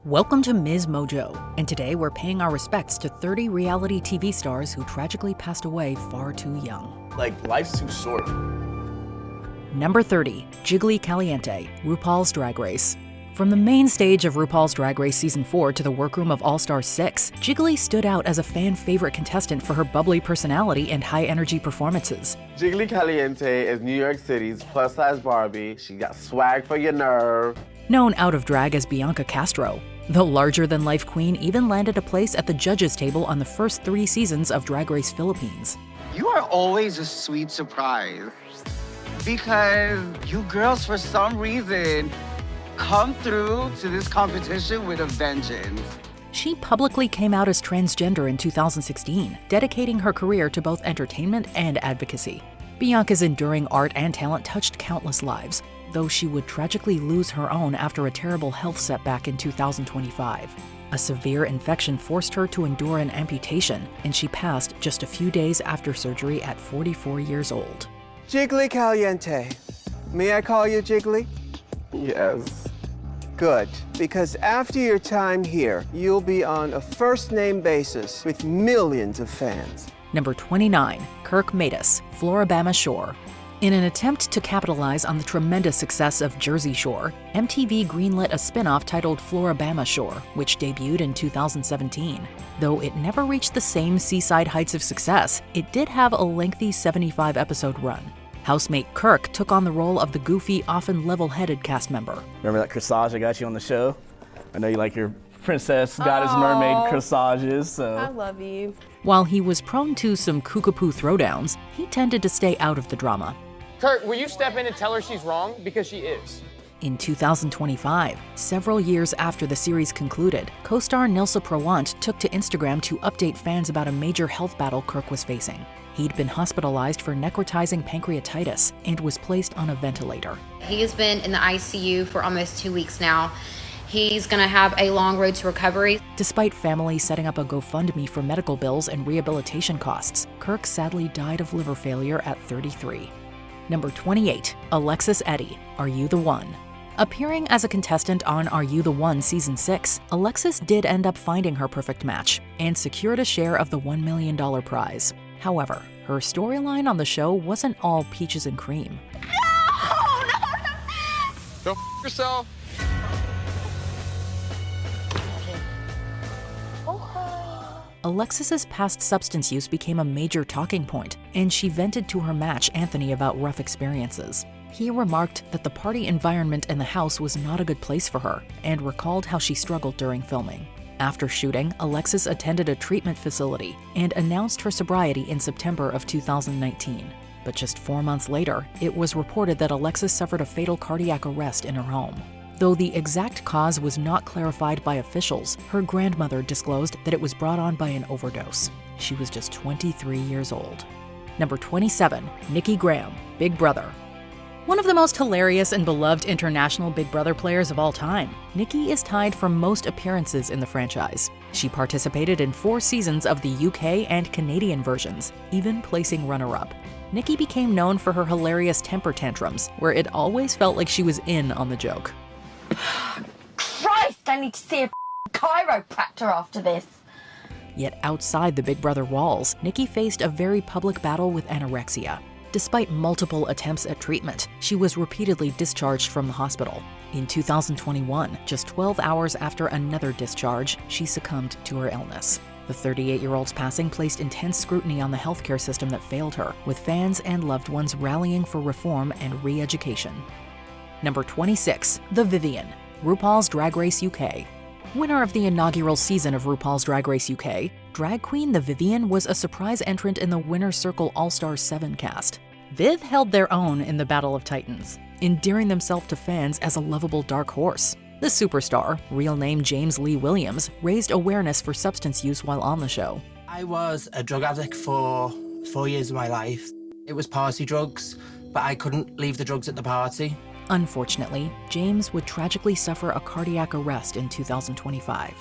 Welcome to MsMojo, and today we're paying our respects to 30 reality TV stars who tragically passed away far too young. Life's too short. Number 30, Jiggly Caliente, RuPaul's Drag Race. From the main stage of RuPaul's Drag Race Season 4 to the workroom of All-Star 6, Jiggly stood out as a fan-favorite contestant for her bubbly personality and high-energy performances. Jiggly Caliente is New York City's plus-size Barbie. She got swag for your nerve. Known out of drag as Bianca Castro, the larger-than-life queen even landed a place at the judges' table on the first 3 seasons of Drag Race Philippines. You are always a sweet surprise because you girls, for some reason, come through to this competition with a vengeance. She publicly came out as transgender in 2016, dedicating her career to both entertainment and advocacy. Bianca's enduring art and talent touched countless lives, though she would tragically lose her own after a terrible health setback in 2025. A severe infection forced her to endure an amputation, and she passed just a few days after surgery at 44 years old. Jiggly Caliente. May I call you Jiggly? Yes. Good, because after your time here, you'll be on a first-name basis with millions of fans. Number 29, Kirk Mus, Floribama Shore. In an attempt to capitalize on the tremendous success of Jersey Shore, MTV greenlit a spin-off titled Floribama Shore, which debuted in 2017. Though it never reached the same seaside heights of success, it did have a lengthy 75-episode run. Housemate Kirk took on the role of the goofy, often level-headed cast member. Remember that corsage I got you on the show? I know you like your princess, goddess, mermaid corsages, so. I love you. While he was prone to some kookapoo throwdowns, he tended to stay out of the drama. Kirk, will you step in and tell her she's wrong? Because she is. In 2025, several years after the series concluded, co-star Nilsa Prawant took to Instagram to update fans about a major health battle Kirk was facing. He'd been hospitalized for necrotizing pancreatitis and was placed on a ventilator. He has been in the ICU for almost 2 weeks now. He's gonna have a long road to recovery. Despite family setting up a GoFundMe for medical bills and rehabilitation costs, Kirk sadly died of liver failure at 33. Number 28, Alexis Eddie, Are You the One? Appearing as a contestant on Are You the One Season 6, Alexis did end up finding her perfect match and secured a share of the $1 million prize. However, her storyline on the show wasn't all peaches and cream. Go f yourself. Alexis's past substance use became a major talking point, and she vented to her match Anthony about rough experiences. He remarked that the party environment in the house was not a good place for her, and recalled how she struggled during filming. After shooting, Alexis attended a treatment facility and announced her sobriety in September of 2019. But just 4 months later, it was reported that Alexis suffered a fatal cardiac arrest in her home. Though the exact cause was not clarified by officials, her grandmother disclosed that it was brought on by an overdose. She was just 23 years old. Number 27, Nikki Graham, Big Brother. One of the most hilarious and beloved international Big Brother players of all time, Nikki is tied for most appearances in the franchise. She participated in 4 seasons of the UK and Canadian versions, even placing runner-up. Nikki became known for her hilarious temper tantrums, where it always felt like she was in on the joke. Christ, I need to see a chiropractor after this. Yet outside the Big Brother walls, Nikki faced a very public battle with anorexia. Despite multiple attempts at treatment, she was repeatedly discharged from the hospital. In 2021, just 12 hours after another discharge, she succumbed to her illness. The 38-year-old's passing placed intense scrutiny on the healthcare system that failed her, with fans and loved ones rallying for reform and re-education. Number 26, The Viven, RuPaul's Drag Race UK. Winner of the inaugural season of RuPaul's Drag Race UK, drag queen The Viven was a surprise entrant in the Winner's Circle All-Star 7 cast. Viv held their own in the Battle of Titans, endearing themselves to fans as a lovable dark horse. The superstar, real name James Lee Williams, raised awareness for substance use while on the show. I was a drug addict for 4 years of my life. It was party drugs, but I couldn't leave the drugs at the party. Unfortunately, James would tragically suffer a cardiac arrest in 2025.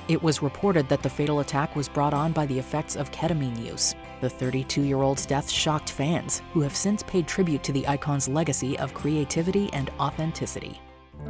It was reported that the fatal attack was brought on by the effects of ketamine use. The 32-year-old's death shocked fans, who have since paid tribute to the icon's legacy of creativity and authenticity.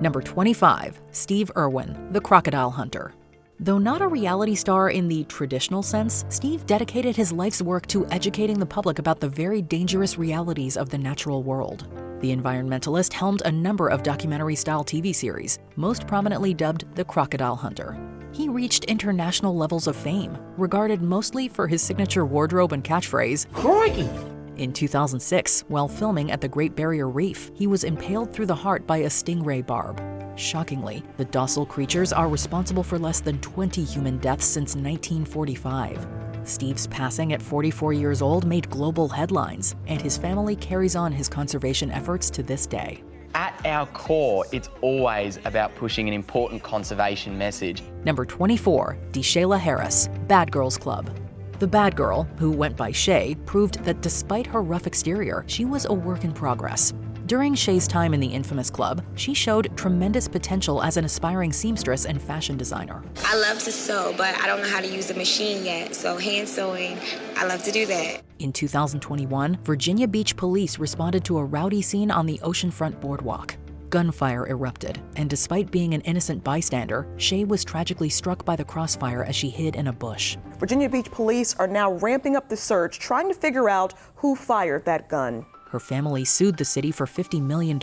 Number 25, Steve Irwin, the crocodile hunter. Though not a reality star in the traditional sense, Steve dedicated his life's work to educating the public about the very dangerous realities of the natural world. The environmentalist helmed a number of documentary-style TV series, most prominently dubbed The Crocodile Hunter. He reached international levels of fame, regarded mostly for his signature wardrobe and catchphrase, "Crikey!" In 2006, while filming at the Great Barrier Reef, he was impaled through the heart by a stingray barb. Shockingly, the docile creatures are responsible for less than 20 human deaths since 1945. Steve's passing at 44 years old made global headlines, and his family carries on his conservation efforts to this day. At our core, it's always about pushing an important conservation message. Number 24, Dila Harris, Bad Girls Club. The bad girl, who went by Shay, proved that despite her rough exterior, she was a work in progress. During Shay's time in the infamous club, she showed tremendous potential as an aspiring seamstress and fashion designer. I love to sew, but I don't know how to use the machine yet, so hand sewing, I love to do that. In 2021, Virginia Beach police responded to a rowdy scene on the oceanfront boardwalk. Gunfire erupted, and despite being an innocent bystander, Shay was tragically struck by the crossfire as she hid in a bush. Virginia Beach police are now ramping up the search, trying to figure out who fired that gun. Her family sued the city for $50 million,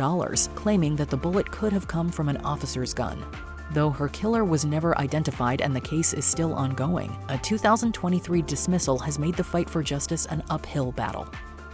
claiming that the bullet could have come from an officer's gun. Though her killer was never identified and the case is still ongoing, a 2023 dismissal has made the fight for justice an uphill battle.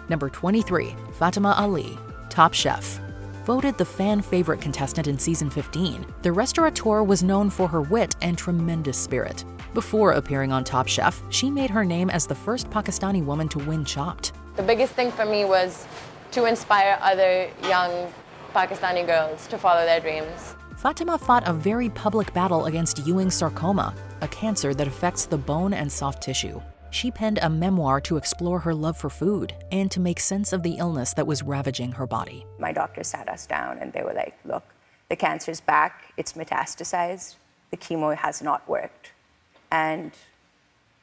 Number 23, Fatima Ali, Top Chef. Voted the fan-favorite contestant in season 15, the restaurateur was known for her wit and tremendous spirit. Before appearing on Top Chef, she made her name as the first Pakistani woman to win Chopped. The biggest thing for me was to inspire other young Pakistani girls to follow their dreams. Fatima fought a very public battle against Ewing's sarcoma, a cancer that affects the bone and soft tissue. She penned a memoir to explore her love for food and to make sense of the illness that was ravaging her body. My doctor sat us down and they were like, look, the cancer's back, it's metastasized, the chemo has not worked. And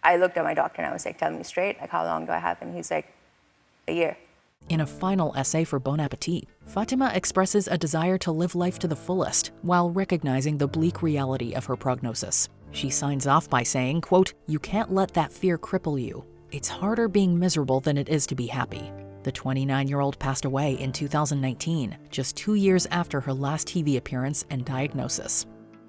I looked at my doctor and I was like, tell me straight, like how long do I have? And he's like, a year. In a final essay for Bon Appetit, Fatima expresses a desire to live life to the fullest while recognizing the bleak reality of her prognosis. She signs off by saying, quote, "You can't let that fear cripple you. It's harder being miserable than it is to be happy." The 29-year-old passed away in 2019, just 2 years after her last TV appearance and diagnosis.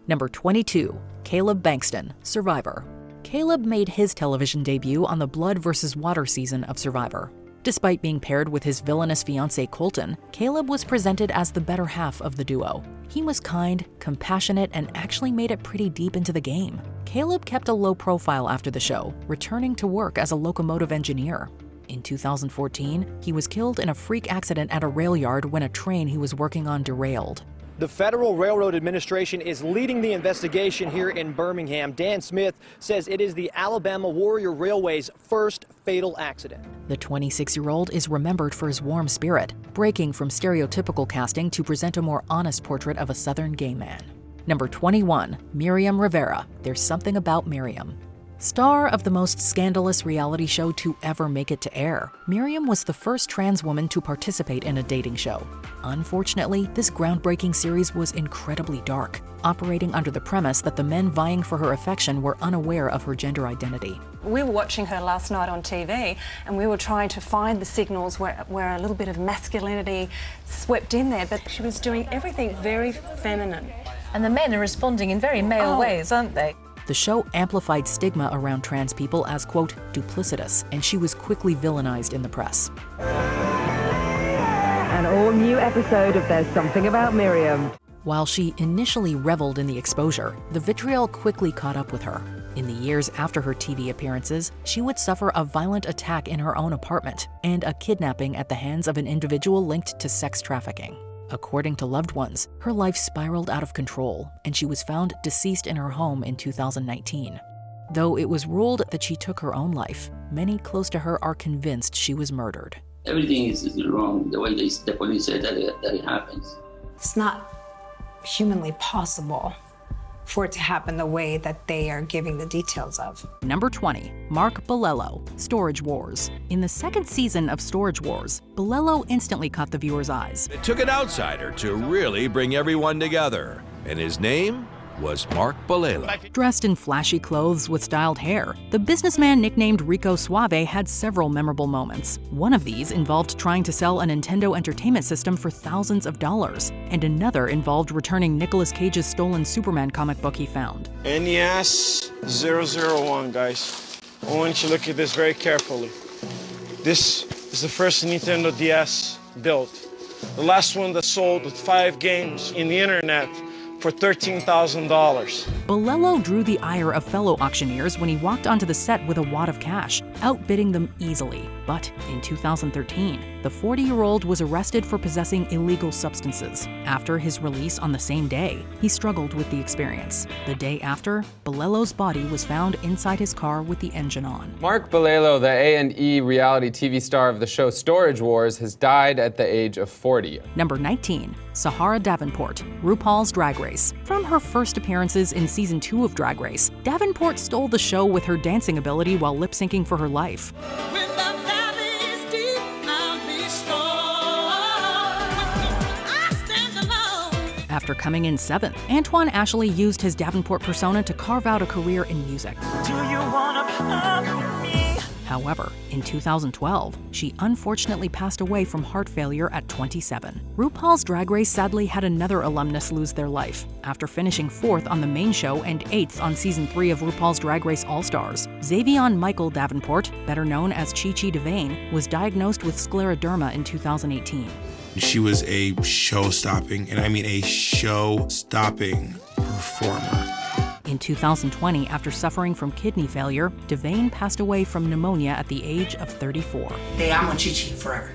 Number 22, Caleb Bankston, Survivor. Caleb made his television debut on the Blood vs. Water season of Survivor. Despite being paired with his villainous fiancé Colton, Caleb was presented as the better half of the duo. He was kind, compassionate, and actually made it pretty deep into the game. Caleb kept a low profile after the show, returning to work as a locomotive engineer. In 2014, he was killed in a freak accident at a rail yard when a train he was working on derailed. The Federal Railroad Administration is leading the investigation here in Birmingham. Dan Smith says it is the Alabama Warrior Railway's first fatal accident. The 26-year-old is remembered for his warm spirit, breaking from stereotypical casting to present a more honest portrait of a Southern gay man. Number 21, Miriam Rivera, There's Something About Miriam. Star of the most scandalous reality show to ever make it to air, Miriam was the first trans woman to participate in a dating show. Unfortunately, this groundbreaking series was incredibly dark, operating under the premise that the men vying for her affection were unaware of her gender identity. We were watching her last night on TV and we were trying to find the signals where a little bit of masculinity swept in there, but she was doing everything very feminine. And the men are responding in very male ways, aren't they? The show amplified stigma around trans people as, quote, duplicitous, and she was quickly villainized in the press. An all-new episode of There's Something About Miriam. While she initially reveled in the exposure, the vitriol quickly caught up with her. In the years after her TV appearances, she would suffer a violent attack in her own apartment and a kidnapping at the hands of an individual linked to sex trafficking. According to loved ones, her life spiraled out of control, and she was found deceased in her home in 2019. Though it was ruled that she took her own life, many close to her are convinced she was murdered. Everything is wrong, the way the police say that it happens. It's not humanly possible for it to happen the way that they are giving the details of. Number 20, Mark Bleo, Storage Wars. In the second season of Storage Wars, Bleo instantly caught the viewer's eyes. It took an outsider to really bring everyone together, and his name was Mark Bleo. Dressed in flashy clothes with styled hair, the businessman nicknamed Rico Suave had several memorable moments. One of these involved trying to sell a Nintendo Entertainment System for thousands of dollars, and another involved returning Nicolas Cage's stolen Superman comic book he found. NES 001, guys. I want you to look at this very carefully. This is the first Nintendo DS built. The last one that sold with 5 games in the internet for $13,000. Bleo drew the ire of fellow auctioneers when he walked onto the set with a wad of cash, outbidding them easily. But in 2013, the 40-year-old was arrested for possessing illegal substances. After his release on the same day, he struggled with the experience. The day after, Belelo's body was found inside his car with the engine on. Mark Bleo, the A&E reality TV star of the show Storage Wars, has died at the age of 40. Number 19, Sahara Davenport, RuPaul's Drag Race. From her first appearances in season 2 of Drag Race, Davenport stole the show with her dancing ability while lip-syncing for her life. After coming in 7th, Antoine Ashley used his Davenport persona to carve out a career in music. Do you wanna come with me? However, in 2012, she unfortunately passed away from heart failure at 27. RuPaul's Drag Race sadly had another alumnus lose their life. After finishing 4th on the main show and 8th on season 3 of RuPaul's Drag Race All-Stars, Xavion Michael Davenport, better known as Chi-Chi DeVane, was diagnosed with scleroderma in 2018. She was a show-stopping, and I mean a show-stopping performer. In 2020, after suffering from kidney failure, DeVane passed away from pneumonia at the age of 34. Te amo, Chichi, forever.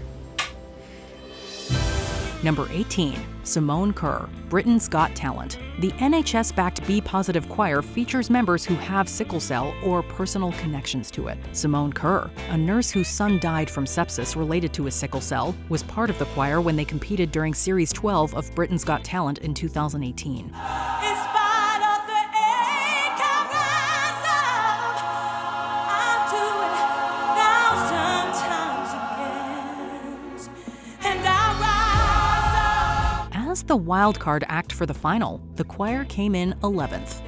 Number 18, Simone Kerr, Britain's Got Talent. The NHS-backed B-positive choir features members who have sickle cell or personal connections to it. Simone Kerr, a nurse whose son died from sepsis related to his sickle cell, was part of the choir when they competed during Series 12 of Britain's Got Talent in 2018. As the wildcard act for the final, the choir came in 11th.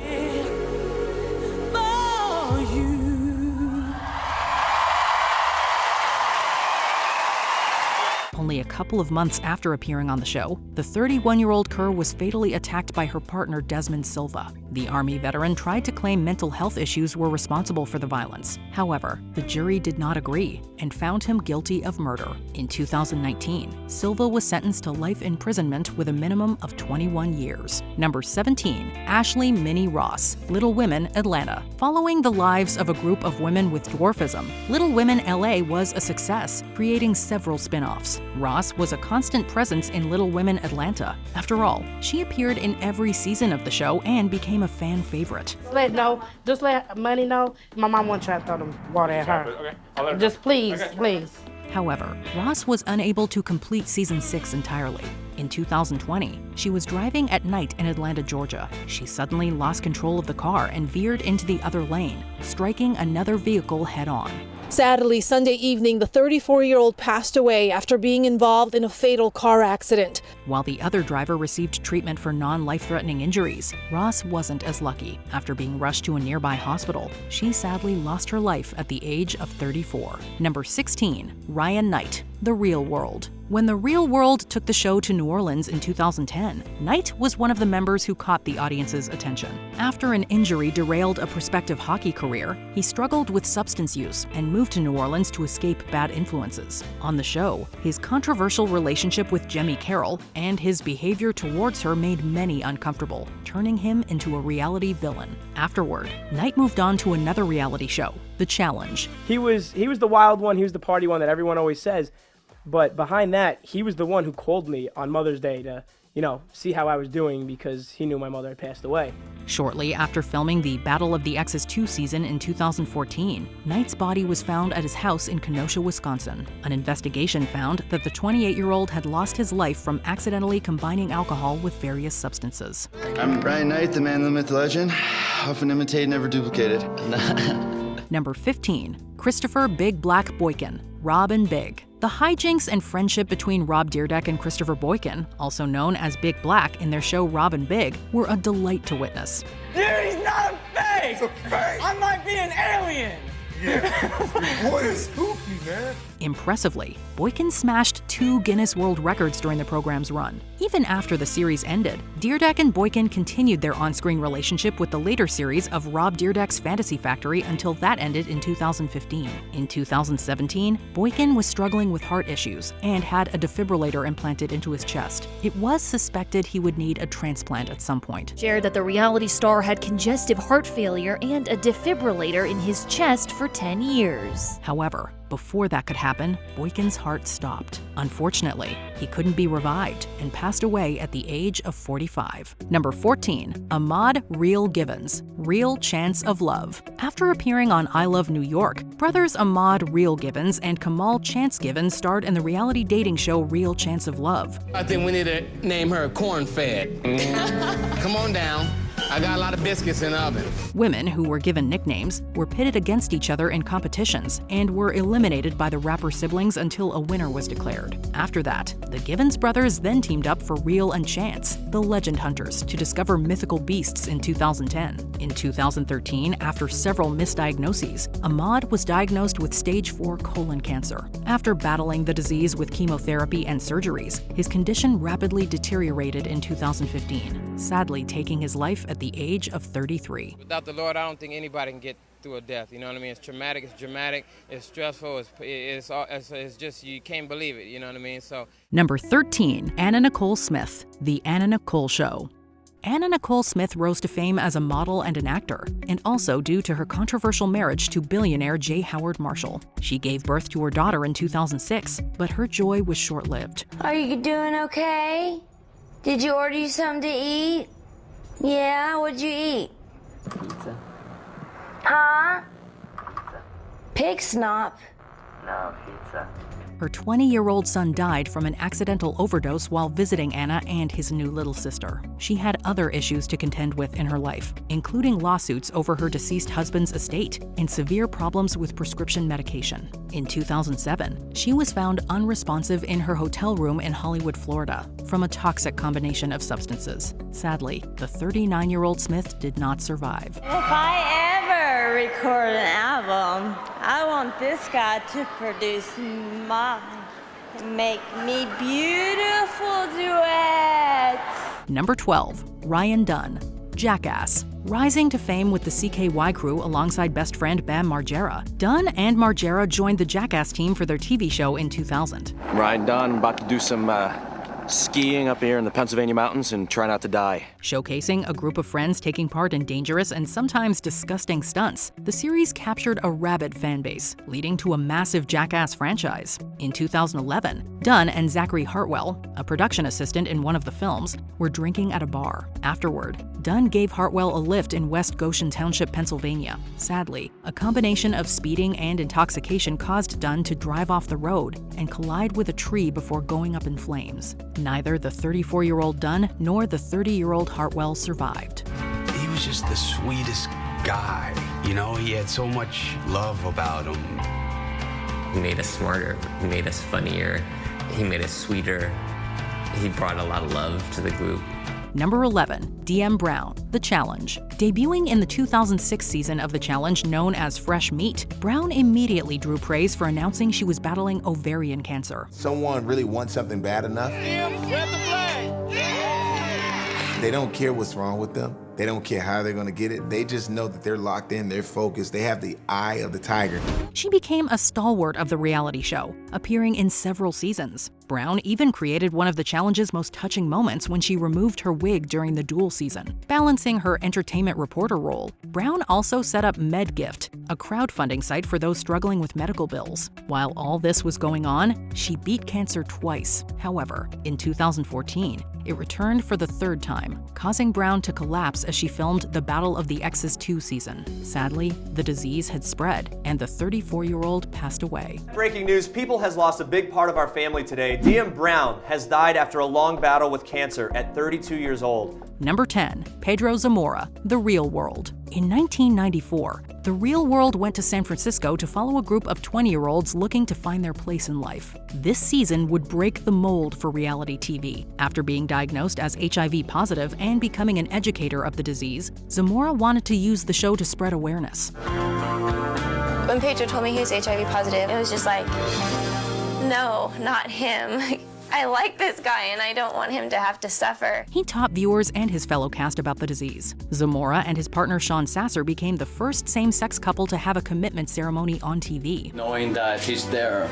Only a couple of months after appearing on the show, the 31-year-old Kerr was fatally attacked by her partner Desmond Silva. The Army veteran tried to claim mental health issues were responsible for the violence. However, the jury did not agree and found him guilty of murder. In 2019, Silva was sentenced to life imprisonment with a minimum of 21 years. Number 17, Ashley Minnie Ross, Little Women, Atlanta. Following the lives of a group of women with dwarfism, Little Women LA was a success, creating several spin-offs. Ross was a constant presence in Little Women Atlanta. After all, she appeared in every season of the show and became a fan favorite. Just let Money know. My mom won't try to throw the water at her. Okay. Just please, please. However, Ross was unable to complete season 6 entirely. In 2020, she was driving at night in Atlanta, Georgia. She suddenly lost control of the car and veered into the other lane, striking another vehicle head-on. Sadly, Sunday evening, the 34-year-old passed away after being involved in a fatal car accident. While the other driver received treatment for non-life-threatening injuries, Ross wasn't as lucky. After being rushed to a nearby hospital, she sadly lost her life at the age of 34. Number 16, Ryan Knight, The Real World. When The Real World took the show to New Orleans in 2010, Knight was one of the members who caught the audience's attention. After an injury derailed a prospective hockey career, he struggled with substance use and moved to New Orleans to escape bad influences. On the show, his controversial relationship with Jemmy Carroll and his behavior towards her made many uncomfortable, turning him into a reality villain. Afterward, Knight moved on to another reality show, The Challenge. He was the wild one, he was the party one that everyone always says. But behind that, he was the one who called me on Mother's Day to, see how I was doing because he knew my mother had passed away. Shortly after filming the Battle of the Exes 2 season in 2014, Knight's body was found at his house in Kenosha, Wisconsin. An investigation found that the 28-year-old had lost his life from accidentally combining alcohol with various substances. I'm Brian Knight, the man, the myth, the legend. Often imitated, never duplicated. Number 15, Christopher Big Black Boykin, Rob and Big. The hijinks and friendship between Rob Dyrdek and Christopher Boykin, also known as Big Black in their show Rob and Big, were a delight to witness. Dude, he's not a fake! He's a fake! I might be an alien! Yeah. Boy, it's spooky, man. Impressively, Boykin smashed 2 Guinness World Records during the program's run. Even after the series ended, Dyrdek and Boykin continued their on-screen relationship with the later series of Rob Dyrdek's Fantasy Factory until that ended in 2015. In 2017, Boykin was struggling with heart issues and had a defibrillator implanted into his chest. It was suspected he would need a transplant at some point. Shared that the reality star had congestive heart failure and a defibrillator in his chest for 10 years. However, before that could happen, Boykin's heart stopped. Unfortunately, he couldn't be revived and passed away at the age of 45. Number 14, Ahmad Real Givens, Real Chance of Love. After appearing on I Love New York, brothers Ahmad Real Givens and Kamal Chance Givens starred in the reality dating show Real Chance of Love. I think we need to name her Corn-Fed. Come on down. I got a lot of biscuits in the oven. Women who were given nicknames were pitted against each other in competitions and were eliminated by the rapper siblings until a winner was declared. After that, the Givens brothers then teamed up for Real and Chance, the legend hunters, to discover mythical beasts in 2010. In 2013, after several misdiagnoses, Ahmad was diagnosed with stage 4 colon cancer. After battling the disease with chemotherapy and surgeries, his condition rapidly deteriorated in 2015, sadly taking his life at the age of 33. Without the Lord, I don't think anybody can get through a death. You know what I mean? It's traumatic, it's dramatic, it's stressful, it's just, you can't believe it. You know what I mean? So. Number 13, Anna Nicole Smith, The Anna Nicole Show. Anna Nicole Smith rose to fame as a model and an actor, and also due to her controversial marriage to billionaire J. Howard Marshall. She gave birth to her daughter in 2006, but her joy was short-lived. Are you doing okay? Did you order you something to eat? Yeah, what'd you eat? Pizza. Huh? Pig snop. No, pizza. Her 20-year-old son died from an accidental overdose while visiting Anna and his new little sister. She had other issues to contend with in her life, including lawsuits over her deceased husband's estate and severe problems with prescription medication. In 2007, she was found unresponsive in her hotel room in Hollywood, Florida, from a toxic combination of substances. Sadly, the 39-year-old Smith did not survive. If I ever record an album, I want this guy to produce make me beautiful duets. Number 12, Ryan Dunn, Jackass. Rising to fame with the CKY crew alongside best friend Bam Margera, Dunn and Margera joined the Jackass team for their TV show in 2000. Ryan Dunn, about to do some skiing up here in the Pennsylvania mountains and try not to die. Showcasing a group of friends taking part in dangerous and sometimes disgusting stunts, the series captured a rabid fan base, leading to a massive Jackass franchise. In 2011, Dunn and Zachary Hartwell, a production assistant in one of the films, were drinking at a bar. Afterward, Dunn gave Hartwell a lift in West Goshen Township, Pennsylvania. Sadly, a combination of speeding and intoxication caused Dunn to drive off the road and collide with a tree before going up in flames. Neither the 34-year-old Dunn nor the 30-year-old Hartwell survived. He was just the sweetest guy. You know, he had so much love about him. He made us smarter, he made us funnier, he made us sweeter. He brought a lot of love to the group. Number 11, DM Brown, The Challenge. Debuting in the 2006 season of The Challenge known as Fresh Meat, Brown immediately drew praise for announcing she was battling ovarian cancer. Someone really wants something bad enough. They don't care what's wrong with them. They don't care how they're gonna get it. They just know that they're locked in, they're focused, they have the eye of the tiger. She became a stalwart of the reality show, appearing in several seasons. Brown even created one of the challenge's most touching moments when she removed her wig during the duel season, balancing her entertainment reporter role. Brown also set up MedGift, a crowdfunding site for those struggling with medical bills. While all this was going on, she beat cancer twice. However, in 2014, it returned for the third time, causing Brown to collapse as she filmed the Battle of the Exes 2 season. Sadly, the disease had spread, and the 34-year-old passed away. Breaking news, People has lost a big part of our family today. DM Brown has died after a long battle with cancer at 32 years old. Number 10, Pedro Zamora, The Real World. In 1994, The Real World went to San Francisco to follow a group of 20-year-olds looking to find their place in life. This season would break the mold for reality TV. After being diagnosed as HIV positive and becoming an educator of the disease, Zamora wanted to use the show to spread awareness. When Pedro told me he was HIV positive, it was just like, no, not him. I like this guy and I don't want him to have to suffer. He taught viewers and his fellow cast about the disease. Zamora and his partner Sean Sasser became the first same-sex couple to have a commitment ceremony on TV. Knowing that he's there,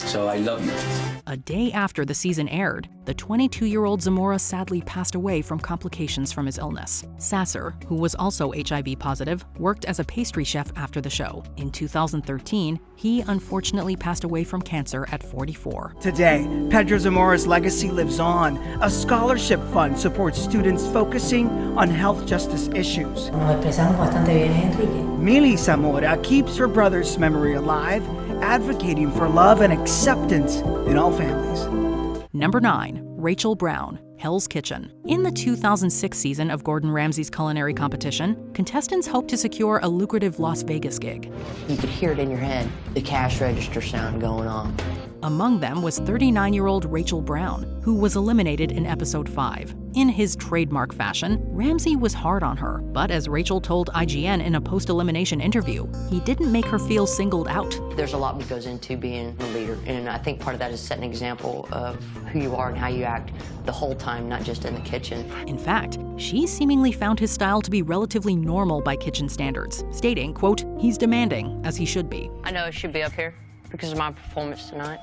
so I love you. A day after the season aired, the 22-year-old Zamora sadly passed away from complications from his illness. Sasser, who was also HIV positive, worked as a pastry chef after the show. In 2013, he unfortunately passed away from cancer at 44. Today, Pedro Zamora's legacy lives on. A scholarship fund supports students focusing on health justice issues. Mili Zamora keeps her brother's memory alive, advocating for love and acceptance in all families. Number 9, Rachel Brown, Hell's Kitchen. In the 2006 season of Gordon Ramsay's culinary competition, contestants hoped to secure a lucrative Las Vegas gig. You could hear it in your head, the cash register sound going on. Among them was 39-year-old Rachel Brown, who was eliminated in episode 5. In his trademark fashion, Ramsay was hard on her, but as Rachel told IGN in a post-elimination interview, he didn't make her feel singled out. There's a lot that goes into being a leader, and I think part of that is setting an example of who you are and how you act the whole time, not just in the kitchen. In fact, she seemingly found his style to be relatively normal by kitchen standards, stating, quote, "He's demanding, as he should be." I know it should be up here because of my performance tonight.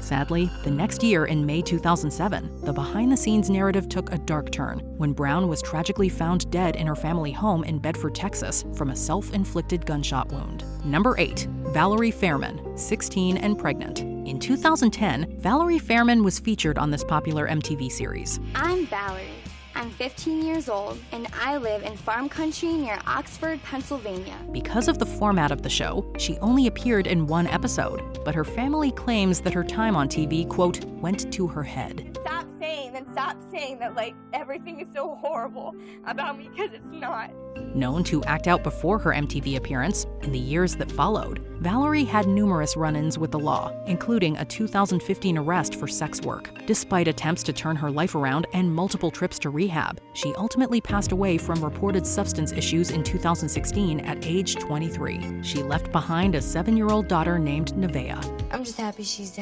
Sadly, the next year in May 2007, the behind-the-scenes narrative took a dark turn when Brown was tragically found dead in her family home in Bedford, Texas, from a self-inflicted gunshot wound. Number 8, Valerie Fairman, 16 and pregnant. In 2010, Valerie Fairman was featured on this popular MTV series. I'm Valerie. I'm 15 years old, and I live in farm country near Oxford, Pennsylvania. Because of the format of the show, she only appeared in one episode, but her family claims that her time on TV, quote, went to her head. Stop saying that, like, everything is so horrible about me, because it's not. Known to act out before her MTV appearance, in the years that followed, Valerie had numerous run-ins with the law, including a 2015 arrest for sex work. Despite attempts to turn her life around and multiple trips to rehab, she ultimately passed away from reported substance issues in 2016 at age 23. She left behind a 7-year-old daughter named Nevaeh. I'm just happy she's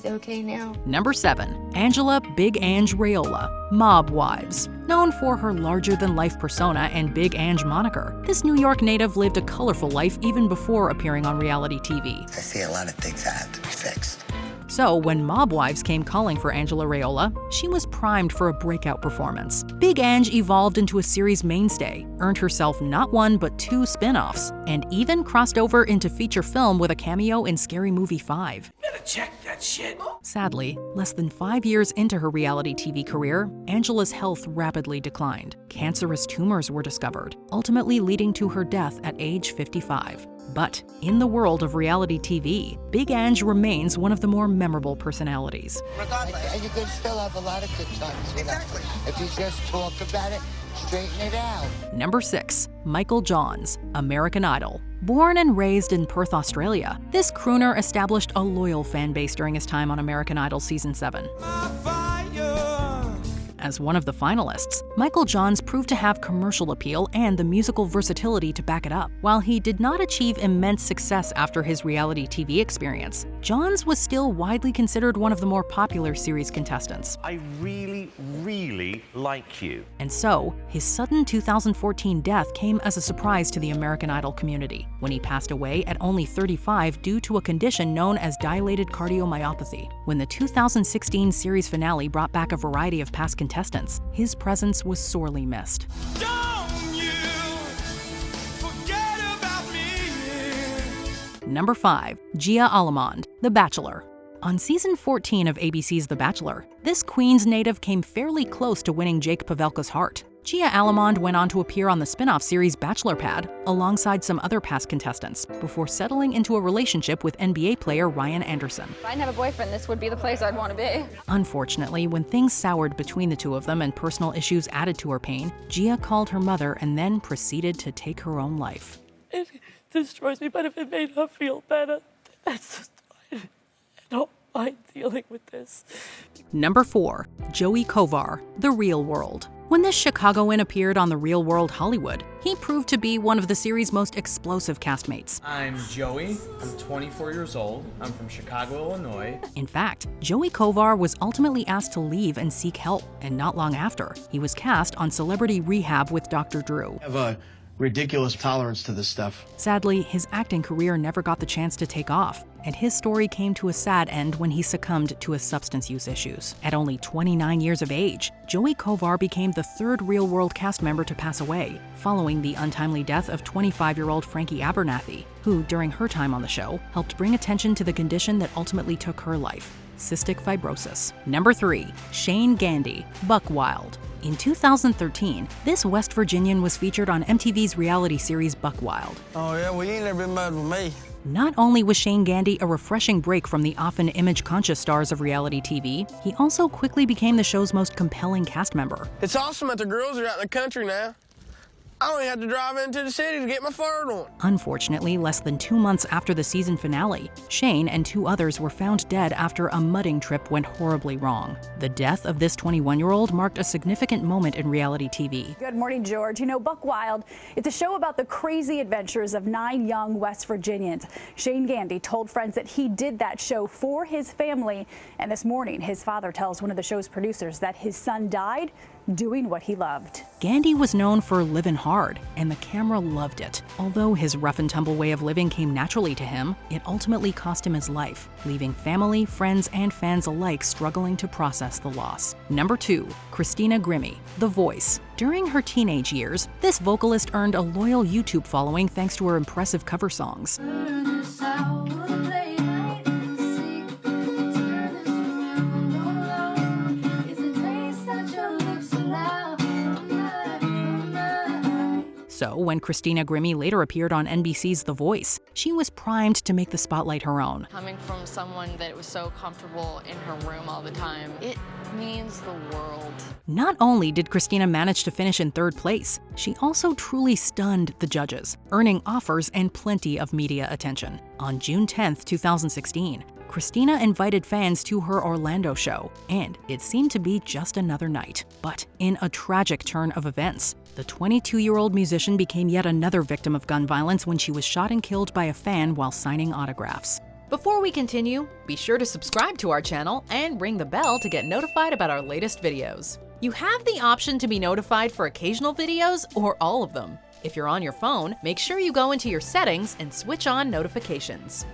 okay now. Number 7, Angela Big Ange Raiola, Mob Wives. Known for her larger-than-life persona and Big Ange moniker, this New York native lived a colorful life even before appearing on reality TV. I see a lot of things that have to be fixed. So when Mob Wives came calling for Angela Raiola, she was primed for a breakout performance. Big Ange evolved into a series mainstay, earned herself not 1 but 2 spin-offs, and even crossed over into feature film with a cameo in Scary Movie 5. Better check that shit. Sadly, less than 5 years into her reality TV career, Angela's health rapidly declined. Cancerous tumors were discovered, ultimately leading to her death at age 55. But in the world of reality TV, Big Ange remains one of the more memorable personalities. And you can still have a lot of good times with us. If you just talk about it, straighten it out. Number 6, Michael Johns, American Idol. Born and raised in Perth, Australia, this crooner established a loyal fan base during his time on American Idol Season 7. As one of the finalists, Michael Johns proved to have commercial appeal and the musical versatility to back it up. While he did not achieve immense success after his reality TV experience, Johns was still widely considered one of the more popular series contestants. I really, really like you. And so, his sudden 2014 death came as a surprise to the American Idol community, when he passed away at only 35 due to a condition known as dilated cardiomyopathy. When the 2016 series finale brought back a variety of past contestants, his presence was sorely missed. Number 5. Gia Alamond, The Bachelor. On season 14 of ABC's The Bachelor, this Queens native came fairly close to winning Jake Pavelka's heart. Gia Alamond went on to appear on the spin-off series Bachelor Pad alongside some other past contestants before settling into a relationship with NBA player Ryan Anderson. If I didn't have a boyfriend, this would be the place I'd want to be. Unfortunately, when things soured between the two of them and personal issues added to her pain, Gia called her mother and then proceeded to take her own life. It destroys me, but if it made her feel better, that's just fine. I don't mind dealing with this. Number 4. Joey Kovar, The Real World. When this Chicagoan appeared on The Real World Hollywood, he proved to be one of the series' most explosive castmates. I'm Joey. I'm 24 years old. I'm from Chicago, Illinois. In fact, Joey Kovar was ultimately asked to leave and seek help, and not long after, he was cast on Celebrity Rehab with Dr. Drew. I have a ridiculous tolerance to this stuff. Sadly, his acting career never got the chance to take off, and his story came to a sad end when he succumbed to his substance use issues. At only 29 years of age, Joey Kovar became the third Real World cast member to pass away, following the untimely death of 25-year-old Frankie Abernathy, who, during her time on the show, helped bring attention to the condition that ultimately took her life: cystic fibrosis. Number 3. Shane Gandy, Buck Wild. In 2013, this West Virginian was featured on MTV's reality series Buck Wild. Oh yeah, well you ain't never been mad with me. Not only was Shane Gandy a refreshing break from the often image-conscious stars of reality TV, he also quickly became the show's most compelling cast member. It's awesome that the girls are out in the country now. I only had to drive into the city to get my fur on. Unfortunately, less than 2 months after the season finale, Shane and 2 others were found dead after a mudding trip went horribly wrong. The death of this 21-year-old marked a significant moment in reality TV. Good morning, George. You know, Buck Wild, it's a show about the crazy adventures of 9 young West Virginians. Shane Gandy told friends that he did that show for his family, and this morning, his father tells one of the show's producers that his son died doing what he loved. Gandy was known for living hard, and the camera loved it. Although his rough and tumble way of living came naturally to him, it ultimately cost him his life, leaving family, friends, and fans alike struggling to process the loss. Number 2. Christina Grimmie, The Voice. During her teenage years, this vocalist earned a loyal YouTube following thanks to her impressive cover songs. So, when Christina Grimmie later appeared on NBC's The Voice, she was primed to make the spotlight her own. Coming from someone that was so comfortable in her room all the time, it means the world. Not only did Christina manage to finish in 3rd place, she also truly stunned the judges, earning offers and plenty of media attention. On June 10, 2016, Christina invited fans to her Orlando show, and it seemed to be just another night. But in a tragic turn of events, the 22-year-old musician became yet another victim of gun violence when she was shot and killed by a fan while signing autographs. Before we continue, be sure to subscribe to our channel and ring the bell to get notified about our latest videos. You have the option to be notified for occasional videos or all of them. If you're on your phone, make sure you go into your settings and switch on notifications.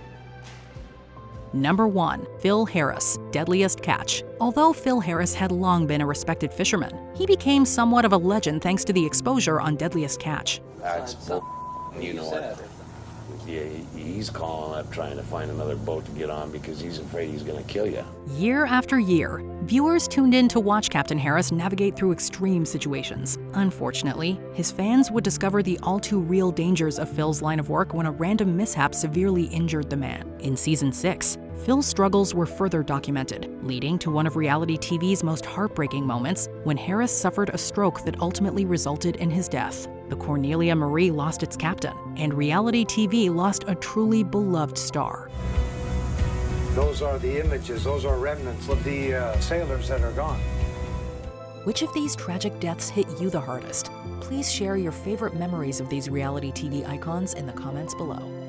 Number 1. Phil Harris, Deadliest Catch. Although Phil Harris had long been a respected fisherman, he became somewhat of a legend thanks to the exposure on Deadliest Catch. That's bull. You know what? Yeah, he's calling up trying to find another boat to get on because he's afraid he's going to kill you. Year after year, viewers tuned in to watch Captain Harris navigate through extreme situations. Unfortunately, his fans would discover the all-too-real dangers of Phil's line of work when a random mishap severely injured the man. In Season 6, Phil's struggles were further documented, leading to one of reality TV's most heartbreaking moments when Harris suffered a stroke that ultimately resulted in his death. The Cornelia Marie lost its captain, and reality TV lost a truly beloved star. Those are the images, those are remnants of the sailors that are gone. Which of these tragic deaths hit you the hardest? Please share your favorite memories of these reality TV icons in the comments below.